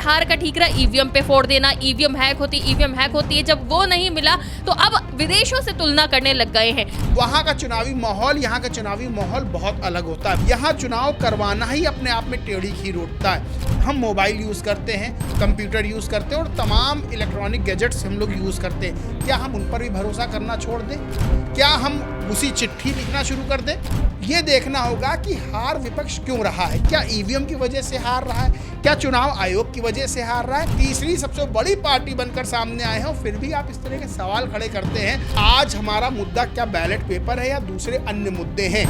हार का ठीकरा ईवीएम पे फोड़ देना, ईवीएम हैक होती है। जब वो नहीं मिला तो अब विदेशों से तुलना करने लग गए हैं। वहाँ का चुनावी माहौल, यहाँ का चुनावी माहौल बहुत अलग होता है। यहाँ चुनाव करवाना ही अपने आप में टेढ़ी खीर उठता है। हम मोबाइल यूज़ करते हैं, कंप्यूटर यूज़ करते हैं और तमाम इलेक्ट्रॉनिक गैजेट्स हम लोग यूज़ करते हैं। क्या हम उन पर भी भरोसा करना छोड़ दें? क्या हम उसी चिट्ठी लिखना शुरू कर दें? ये देखना होगा कि हार विपक्ष क्यों रहा है। क्या ईवीएम की वजह से हार रहा है? क्या चुनाव आयोग की वजह से हार रहा है? तीसरी सबसे बड़ी पार्टी बनकर सामने आए हैं और फिर भी आप इस तरह के सवाल खड़े करते हैं। आज हमारा मुद्दा क्या बैलेट पेपर है या दूसरे अन्य मुद्दे हैं?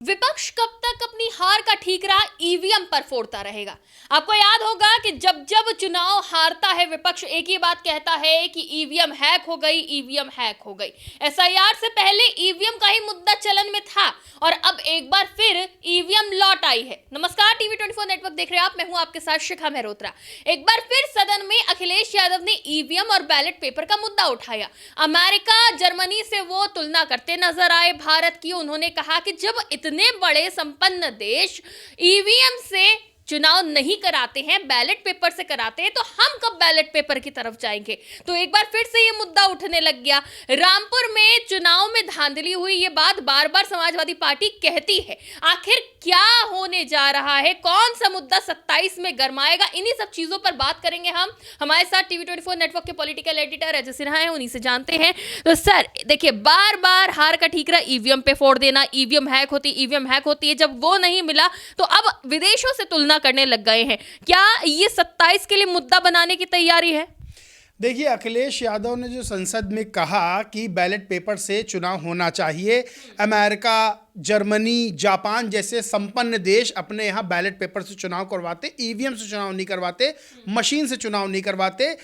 विपक्ष कब तक अपनी हार का ठीकरा ईवीएम पर फोड़ता रहेगा? आपको याद होगा कि जब जब चुनाव हारता है विपक्ष एक ही बात कहता है कि ईवीएम हैक हो गई, ईवीएम हैक हो गई। एसआईआर से पहले ईवीएम का ही मुद्दा चलन में था और अब एक बार फिर ईवीएम लौट आई है। नमस्कार, टीवी 24 नेटवर्क देख रहे हैं आप, मैं हूं आपके साथ शिखा मेहरोत्रा। एक बार फिर सदन में अखिलेश यादव ने ईवीएम और बैलेट पेपर का मुद्दा उठाया। अमेरिका, जर्मनी से वो तुलना करते नजर आए भारत की। उन्होंने कहा कि जब इतने बड़े संपन्न देश ईवीएम से चुनाव नहीं कराते हैं, बैलेट पेपर से कराते हैं, तो हम कब बैलेट पेपर की तरफ जाएंगे? तो एक बार फिर से ये मुद्दा उठने लग गया। रामपुर में चुनाव में धांधली हुई, ये बात बार बार समाजवादी पार्टी कहती है। आखिर क्या होने जा रहा है? कौन सा मुद्दा 27 में गरमाएगा? इन्हीं सब चीजों पर बात करेंगे हम। हमारे साथ टीवी 24 नेटवर्क के पॉलिटिकल एडिटर अजय सिन्हा हैं, उन्हीं से जानते हैं। तो सर देखिए, बार बार हार का ठीकरा ईवीएम पे फोड़ देना, ईवीएम हैक होती है। जब वो नहीं मिला तो अब विदेशों से तुलना करने लग गए हैं। क्या ये 27 के लिए मुद्दा बनाने की तैयारी है? देखिए, अखिलेश यादव ने जो संसद में कहा कि बैलेट पेपर से चुनाव होना चाहिए, अमेरिका, जर्मनी, जापान जैसे संपन्न देश अपने यहाँ बैलेट पेपर से चुनाव करवाते, ईवीएम से चुनाव नहीं करवाते, मशीन से चुनाव नहीं करवाते।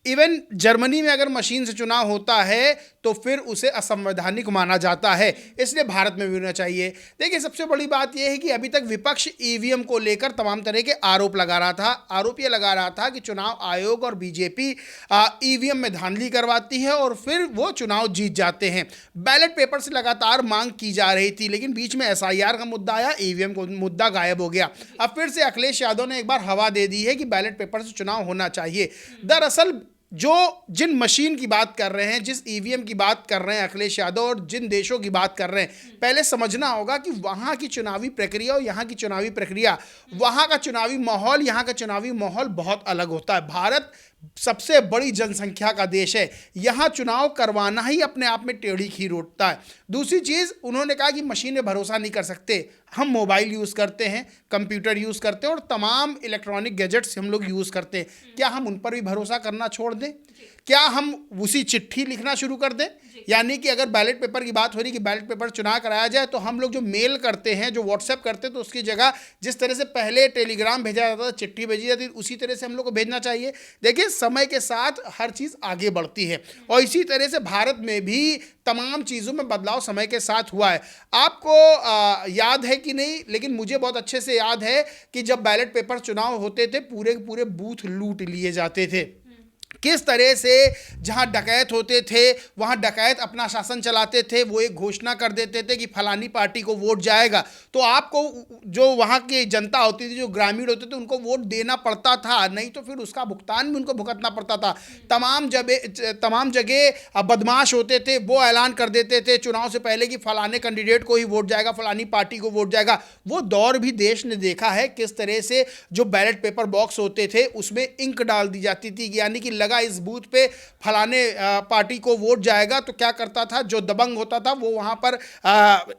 इवन जर्मनी में अगर मशीन से चुनाव होता है तो फिर उसे असंवैधानिक माना जाता है, इसलिए भारत में भी होना चाहिए। देखिए, सबसे बड़ी बात यह है कि अभी तक विपक्ष ईवीएम को लेकर तमाम तरह के आरोप लगा रहा था। आरोप ये लगा रहा था कि चुनाव आयोग और बीजेपी ईवीएम में धांधली करवाती है और फिर वो चुनाव जीत जाते हैं। बैलेट पेपर से लगातार मांग की जा रही थी, लेकिन बीच में एसआईआर का मुद्दा आया, ईवीएम का मुद्दा गायब हो गया। अब फिर से अखिलेश यादव ने एक बार हवा दे दी है कि बैलेट पेपर से चुनाव होना चाहिए। दरअसल जिन मशीन की बात कर रहे हैं, जिस ईवीएम की बात कर रहे हैं अखिलेश यादव, और जिन देशों की बात कर रहे हैं, पहले समझना होगा कि वहाँ की चुनावी प्रक्रिया और यहाँ की चुनावी प्रक्रिया, वहाँ का चुनावी माहौल, यहाँ का चुनावी माहौल बहुत अलग होता है। भारत सबसे बड़ी जनसंख्या का देश है, यहाँ चुनाव करवाना ही अपने आप में टेढ़ी खीर उठता है। दूसरी चीज़, उन्होंने कहा कि मशीन में भरोसा नहीं कर सकते। हम मोबाइल यूज़ करते हैं, कंप्यूटर यूज़ करते हैं और तमाम इलेक्ट्रॉनिक गैजेट्स हम लोग यूज़ करते हैं। क्या हम उन पर भी भरोसा करना छोड़ दें? क्या हम उसी चिट्ठी लिखना शुरू कर दें? यानी कि अगर बैलेट पेपर की बात हो रही कि बैलेट पेपर चुनाव कराया जाए, तो हम लोग जो मेल करते हैं, जो व्हाट्सएप करते हैं, तो उसकी जगह जिस तरह से पहले टेलीग्राम भेजा जाता था, चिट्ठी भेजी जाती थी, उसी तरह से हम लोग को भेजना चाहिए। देखिए, समय के साथ हर चीज़ आगे बढ़ती है और इसी तरह से भारत में भी तमाम चीज़ों में बदलाव समय के साथ हुआ है। आपको याद है कि नहीं, लेकिन मुझे बहुत अच्छे से याद है कि जब बैलेट पेपर चुनाव होते थे, पूरे के पूरे बूथ लूट लिए जाते थे। किस तरह से जहां डकैत होते थे वहां डकैत अपना शासन चलाते थे। वो एक घोषणा कर देते थे कि फलानी पार्टी को वोट जाएगा, तो आपको जो वहां की जनता होती थी, जो ग्रामीण होते थे, उनको वोट देना पड़ता था, नहीं तो फिर उसका भुगतान भी उनको भुगतना पड़ता था। तमाम जगह बदमाश होते थे, वो ऐलान कर देते थे चुनाव से पहले कि फलाने कैंडिडेट को ही वोट जाएगा, फलानी पार्टी को वोट जाएगा। वो दौर भी देश ने देखा है, किस तरह से जो बैलेट पेपर बॉक्स होते थे उसमें इंक डाल दी जाती थी, यानी कि लगा इस बूथ पे फलाने पार्टी को वोट जाएगा, तो क्या करता था, जो दबंग होता था वो वहां पर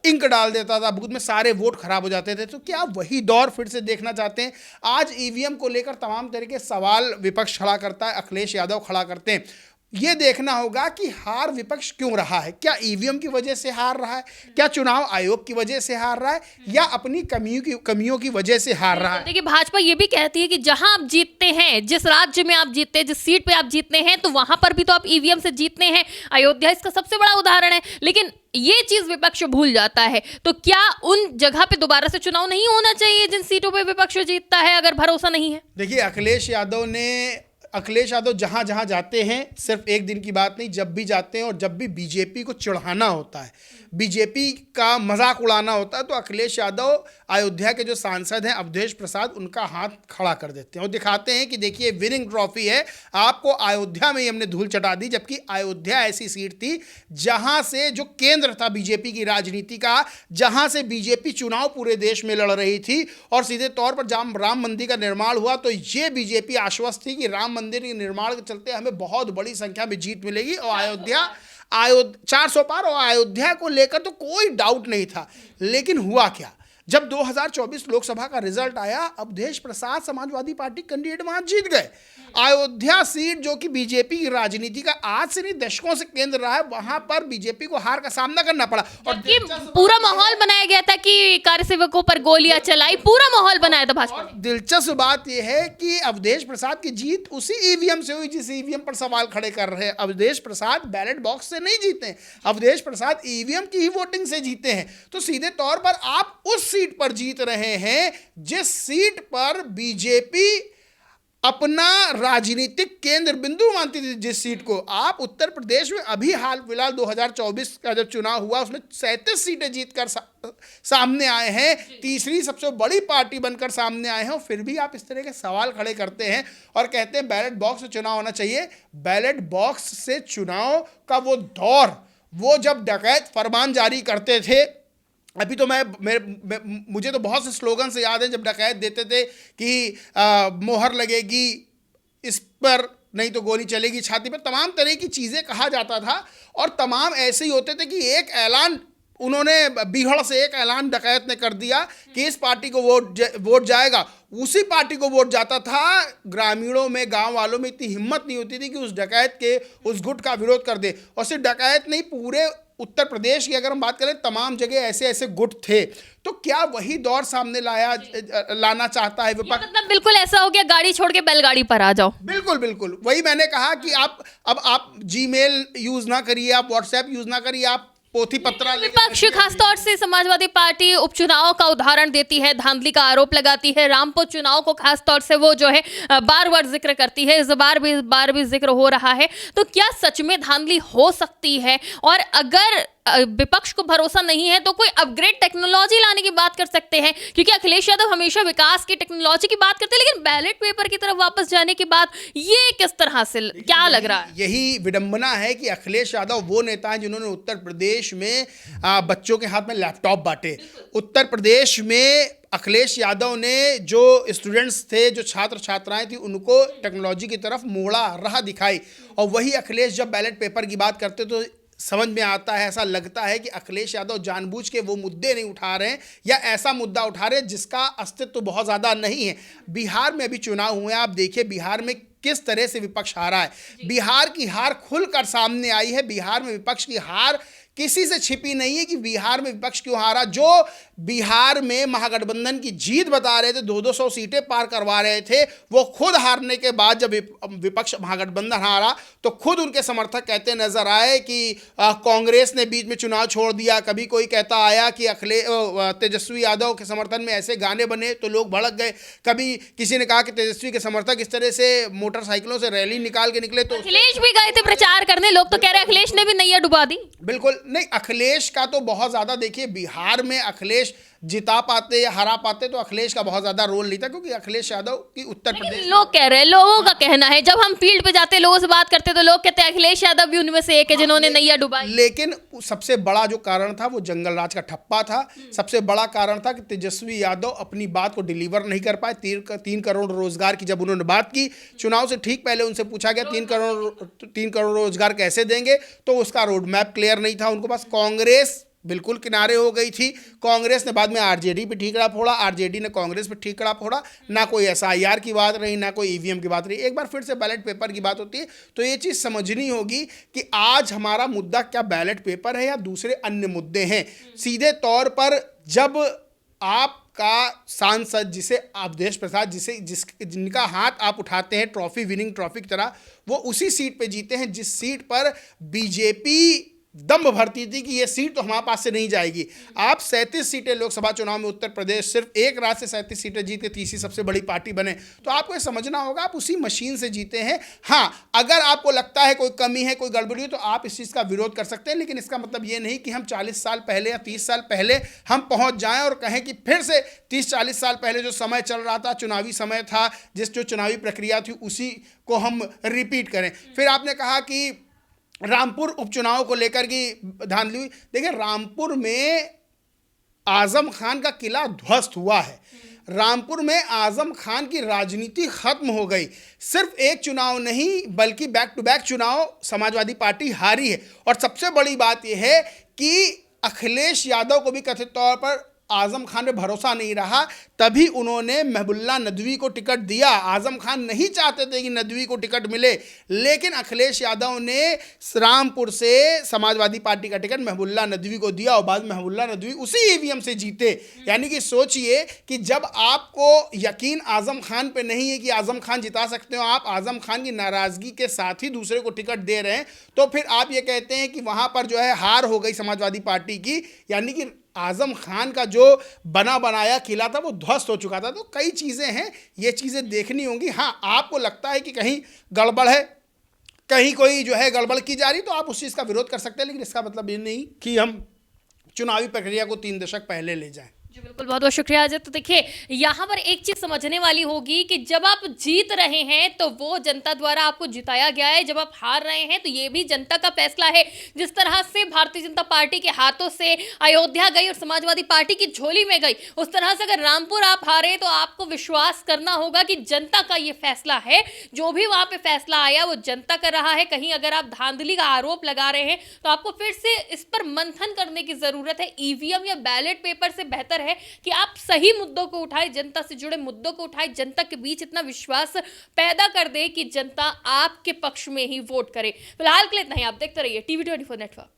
इंक डाल देता था, बूथ में सारे वोट खराब हो जाते थे। तो क्या वही दौर फिर से देखना चाहते हैं? आज ईवीएम को लेकर तमाम तरह के सवाल विपक्ष खड़ा करता है, अखिलेश यादव खड़ा करते हैं। ये देखना होगा कि हार विपक्ष क्यों रहा है। क्या ईवीएम की वजह से हार रहा है? क्या चुनाव आयोग की वजह से हार रहा है? या अपनी कमियों की वजह से हार रहा है? देखिए, भाजपा ये भी कहती है कि जहां आप जीतते हैं, जिस राज्य में आप जीतते हैं, जिस सीट पे आप जीतते हैं, तो वहां पर भी तो आप ईवीएम से जीतते हैं। अयोध्या इसका सबसे बड़ा उदाहरण है। लेकिन ये चीज विपक्ष भूल जाता है। तो क्या उन जगह पे दोबारा से चुनाव नहीं होना चाहिए जिन सीटों पे विपक्ष जीतता है, अगर भरोसा नहीं है? देखिए, अखिलेश यादव ने अखिलेश यादव जहां जहां जाते हैं, सिर्फ एक दिन की बात नहीं, जब भी जाते हैं और जब भी बीजेपी को चिढ़ाना होता है, बीजेपी का मजाक उड़ाना होता है, तो अखिलेश यादव अयोध्या के जो सांसद हैं अवधेश प्रसाद, उनका हाथ खड़ा कर देते हैं और दिखाते हैं कि देखिए विनिंग ट्रॉफी है, आपको अयोध्या में ही हमने धूल चटा दी। जबकि अयोध्या ऐसी सीट थी जहां से, जो केंद्र था बीजेपी की राजनीति का, जहां से बीजेपी चुनाव पूरे देश में लड़ रही थी, और सीधे तौर पर जब राम मंदिर का निर्माण हुआ तो ये बीजेपी आश्वस्त थी कि राम मंदिर के निर्माण के चलते हमें बहुत बड़ी संख्या में जीत मिलेगी, और अयोध्या 400 पार, और अयोध्या को लेकर तो कोई डाउट नहीं था। लेकिन हुआ क्या, जब 2024 लोकसभा का रिजल्ट आया, अवधेश प्रसाद समाजवादी पार्टी कैंडिडेट वहां जीत गए। अयोध्या सीट जो कि बीजेपी की राजनीति का आज से नहीं दशकों से केंद्र रहा है, वहां पर बीजेपी को हार का सामना करना पड़ा। और पूरा माहौल बनाया गया था कि कार्यसेवकों पर गोलियां चलाई, पूरा माहौल बनाया था भाजपा ने। दिलचस्प बात यह है कि अवधेश प्रसाद की जीत उसी ईवीएम से हुई जिस ईवीएम पर सवाल खड़े कर रहे हैं। अवधेश प्रसाद बैलेट बॉक्स से नहीं जीते, अवधेश प्रसाद ईवीएम की ही वोटिंग से जीते हैं। तो सीधे तौर पर आप उस सीट पर जीत रहे हैं जिस सीट पर बीजेपी अपना राजनीतिक केंद्र बिंदु मानती थी। जिस सीट को आप उत्तर प्रदेश में अभी हाल फिलहाल 2024 का जब चुनाव हुआ, उसमें 37 सीटें जीतकर सामने आए हैं, तीसरी सबसे बड़ी पार्टी बनकर सामने आए हैं, और फिर भी आप इस तरह के सवाल खड़े करते हैं और कहते हैं बैलेट बॉक्स से चुनाव होना चाहिए। बैलेट बॉक्स से चुनाव का वो दौर, वो जब डकैत फरमान जारी करते थे, अभी तो मुझे तो बहुत से स्लोगन से याद है जब डकैत देते थे कि मोहर लगेगी इस पर, नहीं तो गोली चलेगी छाती पर, तमाम तरह की चीज़ें कहा जाता था। और तमाम ऐसे ही होते थे कि एक ऐलान उन्होंने बीहड़ से एक ऐलान डकैत ने कर दिया कि इस पार्टी को वोट जाएगा, उसी पार्टी को वोट जाता था। ग्रामीणों में, गांव वालों में इतनी हिम्मत नहीं होती थी कि उस डकैत के उस गुट का विरोध कर दे। और सिर्फ डकैत नहीं, पूरे उत्तर प्रदेश की अगर हम बात करें, तमाम जगह ऐसे ऐसे गुट थे। तो क्या वही दौर सामने लाना चाहता है विपक्ष? मतलब बिल्कुल ऐसा हो गया, गाड़ी छोड़ के बैलगाड़ी पर आ जाओ। बिल्कुल बिल्कुल, वही मैंने कहा कि आप जीमेल यूज ना करिए, आप व्हाट्सएप यूज ना करिए, आप पोथी पत्रा। विपक्ष खासतौर से समाजवादी पार्टी उपचुनाव का उदाहरण देती है, धांधली का आरोप लगाती है, रामपुर चुनाव को खासतौर से वो जो है बार बार जिक्र करती है, इस बार भी जिक्र हो रहा है। तो क्या सच में धांधली हो सकती है? और अगर विपक्ष को भरोसा नहीं है तो कोई अपग्रेड टेक्नोलॉजी लाने की बात कर सकते हैं, क्योंकि अखिलेश यादव हमेशा विकास की टेक्नोलॉजी की बात करते हैं, लेकिन बैलेट पेपर की तरफ वापस जाने के बाद ये किस तरह से क्या लग रहा है? यही विडंबना है कि अखिलेश यादव वो नेता हैं जिन्होंने उत्तर प्रदेश में बच्चों के हाथ में लैपटॉप बांटे। उत्तर प्रदेश में अखिलेश यादव ने जो स्टूडेंट्स थे, जो छात्र छात्राएं थी, उनको टेक्नोलॉजी की तरफ मोड़ा, राह दिखाई। और वही अखिलेश जब बैलेट पेपर की बात करते तो समझ में आता है, ऐसा लगता है कि अखिलेश यादव जानबूझ के वो मुद्दे नहीं उठा रहे हैं, या ऐसा मुद्दा उठा रहे हैं जिसका अस्तित्व बहुत ज़्यादा नहीं है। बिहार में अभी चुनाव हुए, आप देखिए बिहार में किस तरह से विपक्ष हारा है। बिहार की हार खुलकर सामने आई है। बिहार में विपक्ष की हार किसी से छिपी नहीं है कि बिहार में विपक्ष क्यों हारा। जो बिहार में महागठबंधन की जीत बता रहे थे, 200 सीटें पार करवा रहे थे, वो खुद हारने के बाद जब विपक्ष महागठबंधन हारा तो खुद उनके समर्थक कहते नजर आए कि कांग्रेस ने बीच में चुनाव छोड़ दिया। कभी कोई कहता आया कि तेजस्वी यादव के समर्थन में ऐसे गाने बने तो लोग भड़क गए। कभी किसी ने कहा कि तेजस्वी के समर्थक इस तरह से मोटरसाइकिलों से रैली निकाल के निकले। तो अखिलेश भी गए थे प्रचार करने, लोग तो कह रहे अखिलेश ने भी नैया डुबा दी। बिल्कुल नहीं, अखिलेश का तो बहुत ज्यादा, देखिए बिहार में अखिलेश जिता पाते या हरा पाते तो अखिलेश का बहुत ज्यादा रोल नहीं था, क्योंकि अखिलेश यादव की उत्तर प्रदेश, लोग कह रहे हैं, लोगों का कहना है, जब हम फील्ड पे जाते लोगों से बात करते तो लोग कहते हैं अखिलेश यादव भी उनमें से एक है जिन्होंने नैया डुबाई। लेकिन सबसे बड़ा जो कारण था वो जंगल राज का ठप्पा था। सबसे बड़ा कारण था कि तेजस्वी यादव अपनी बात को डिलीवर नहीं कर पाए। 3 करोड़ रोजगार की जब उन्होंने बात की, चुनाव से ठीक पहले उनसे पूछा गया 3 करोड़ रोजगार कैसे देंगे, तो उसका रोड मैप क्लियर नहीं था उनको पास। कांग्रेस बिल्कुल किनारे हो गई थी। कांग्रेस ने बाद में आरजेडी पे ठीकरा फोड़ा, आरजेडी ने कांग्रेस पे ठीकरा फोड़ा। ना कोई एसआईआर की बात रही, ना कोई ईवीएम की बात रही। एक बार फिर से बैलेट पेपर की बात होती है तो ये चीज़ समझनी होगी कि आज हमारा मुद्दा क्या बैलेट पेपर है या दूसरे अन्य मुद्दे हैं। सीधे तौर पर जब आपका सांसद, जिसे अवधेश प्रसाद, जिनका हाथ आप उठाते हैं ट्रॉफी, विनिंग ट्रॉफी की तरह, वो उसी सीट पे जीते हैं जिस सीट पर बीजेपी दम्भ भरती थी कि ये सीट तो हमारे पास से नहीं जाएगी। आप 37 सीटें लोकसभा चुनाव में उत्तर प्रदेश सिर्फ एक राज्य से 37 सीटें जीत के तीसरी सबसे बड़ी पार्टी बने, तो आपको ये समझना होगा आप उसी मशीन से जीते हैं। हाँ, अगर आपको लगता है कोई कमी है, कोई गड़बड़ी है, तो आप इस चीज़ का विरोध कर सकते हैं, लेकिन इसका मतलब ये नहीं कि हम 40 साल पहले या 30 साल पहले हम पहुंच जाएं और कहें कि फिर से 30-40 साल पहले जो समय चल रहा था, चुनावी समय था, जो चुनावी प्रक्रिया थी, उसी को हम रिपीट करें। फिर आपने कहा कि रामपुर उपचुनाव को लेकर की धांधली हुई। देखिए, रामपुर में आजम खान का किला ध्वस्त हुआ है। रामपुर में आजम खान की राजनीति खत्म हो गई। सिर्फ एक चुनाव नहीं बल्कि बैक टू बैक चुनाव समाजवादी पार्टी हारी है। और सबसे बड़ी बात यह है कि अखिलेश यादव को भी कथित तौर पर आजम खान पे भरोसा नहीं रहा, तभी उन्होंने महबुल्ला नदवी को टिकट दिया। आजम खान नहीं चाहते थे कि नदवी को टिकट मिले, लेकिन अखिलेश यादव ने रामपुर से समाजवादी पार्टी का टिकट महबुल्ला नदवी को दिया और बाद में महबुल्ला नदवी उसी ईवीएम से जीते। यानी कि सोचिए कि जब आपको यकीन आजम खान पे नहीं है कि आजम खान जिता सकते हो, आप आजम खान की नाराजगी के साथ ही दूसरे को टिकट दे रहे हैं, तो फिर आप ये कहते हैं कि वहां पर जो है हार हो गई समाजवादी पार्टी की। यानी कि आजम खान का जो बना बनाया किला था वो ध्वस्त हो चुका था। तो कई चीज़ें हैं, ये चीज़ें देखनी होंगी। हाँ, आपको लगता है कि कहीं गड़बड़ है, कहीं कोई जो है गड़बड़ की जा रही, तो आप उस चीज़ का विरोध कर सकते हैं, लेकिन इसका मतलब ये नहीं कि हम चुनावी प्रक्रिया को 3 दशक पहले ले जाएं। जी बिल्कुल, बहुत बहुत शुक्रिया अजय। तो देखिए, यहाँ पर एक चीज समझने वाली होगी कि जब आप जीत रहे हैं तो वो जनता द्वारा आपको जिताया गया है, जब आप हार रहे हैं तो ये भी जनता का फैसला है। जिस तरह से भारतीय जनता पार्टी के हाथों से अयोध्या गई और समाजवादी पार्टी की झोली में गई, उस तरह से अगर रामपुर आप हारे तो आपको विश्वास करना होगा कि जनता का ये फैसला है। जो भी वहां पे फैसला आया वो जनता कर रहा है। कहीं अगर आप धांधली का आरोप लगा रहे हैं तो आपको फिर से इस पर मंथन करने की जरूरत है। ईवीएम या बैलेट पेपर से बेहतर है कि आप सही मुद्दों को उठाए, जनता से जुड़े मुद्दों को उठाए, जनता के बीच इतना विश्वास पैदा कर दे कि जनता आपके पक्ष में ही वोट करे। फिलहाल के लिए इतना ही। आप देखते रहिए टीवी 24 नेटवर्क।